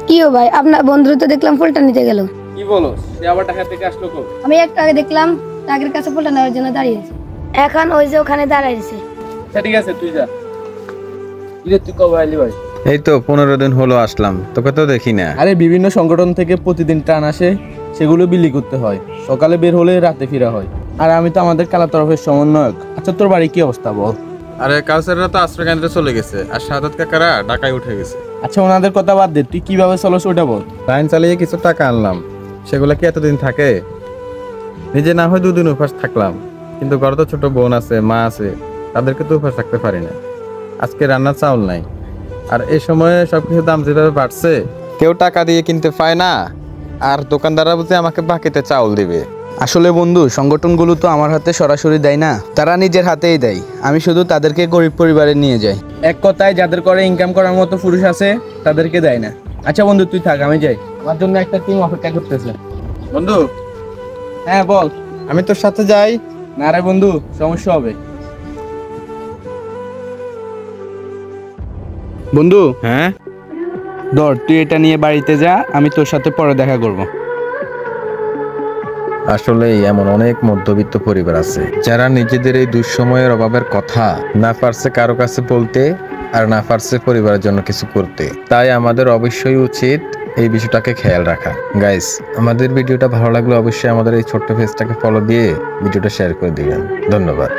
কি ও ভাই, আপনার বন্ধু তো দেখলাম ফুলটা নিতে গেল। কি বলো, সে আবার ঢাকা থেকে আসলো কো? আমি একটু আগে দেখলাম টাকের কাছে ফুলটা নেওয়ার জন্য দাঁড়িয়েছে। এখন ওই যে ওখানে দাঁড়াইছে। আচ্ছা ঠিক আছে, তুই যা। কি রে, তুই কবে আইলি ভাই? এই তো 15 দিন হলো আসলাম, তোকে তো দেখি না। আরে বিভিন্ন সংগঠন থেকে প্রতিদিন ট্রান আসে, সেগুলো বিলি করতে হয়। সকালে বের হলে রাতে ফিরা হয়। আর আমি তো আমাদের কালা তরফের সমন্বয়ক। আচ্ছা তোর বাড়ি কি অবস্থা বল? আরে কাউসাররা তো আশ্রয় কেন্দ্রে চলে গেছে, আর শাহাদাত কাকারা ঢাকায় উঠে গেছে। আচ্ছা ওনাদের কথা বাদ দে, তুই কিভাবে চলস ওটা বল। লাইন চালিয়ে কিছু টাকা আনলাম, সেগুলো কি এতদিন থাকে? নিজে না হয় 2 দিন উপাস থাকলাম, কিন্তু ঘরে তো ছোট বোন আছে, মা আছে, তাদেরকে তো উপাস থাকতে পারি না। আজকে রান্নার চাউল নাই, আর এই সময়ে সবকিছু দাম যেভাবে বাড়ছে, কেউ টাকা দিয়ে কিনতে পায় না, আর দোকানদাররা বুঝে আমাকে বাকিতে চাউল দিবে। আসলে বন্ধু, সংগঠনগুলো তো আমার হাতে সরাসরি দেয় না, তারা নিজের হাতেই দেয়। আমি শুধু তাদেরকে গরিব পরিবারে নিয়ে যাই। এক কথায় যাদের করে ইনকাম করার মতো পুরুষ আছে তাদেরকে দেয় না। আচ্ছা বন্ধু তুই থাক, আমি যাই, আমার জন্য একটা টিম অপেক্ষা করতেছে। বন্ধু, হ্যাঁ বল। আমি তোর সাথে যাই? না রে বন্ধু, সমস্যা হবে। বন্ধু হ্যাঁ, ধর, তুই এটা নিয়ে বাড়িতে যা, আমি তোর সাথে পরে দেখা করব। আসলেই এমন অনেক মধ্যবিত্ত পরিবার আছে যারা নিজেদের এই দুঃসময়ের অভাবের কথা না পারছে কারো কাছে বলতে, আর না পারছে পরিবারের জন্য কিছু করতে। তাই আমাদের অবশ্যই উচিত এই বিষয়টাকে খেয়াল রাখা। গাইস, আমাদের ভিডিওটা ভালো লাগলে অবশ্যই আমাদের এই ছোট্ট পেজটাকে ফলো দিয়ে ভিডিওটা শেয়ার করে দিবেন। ধন্যবাদ।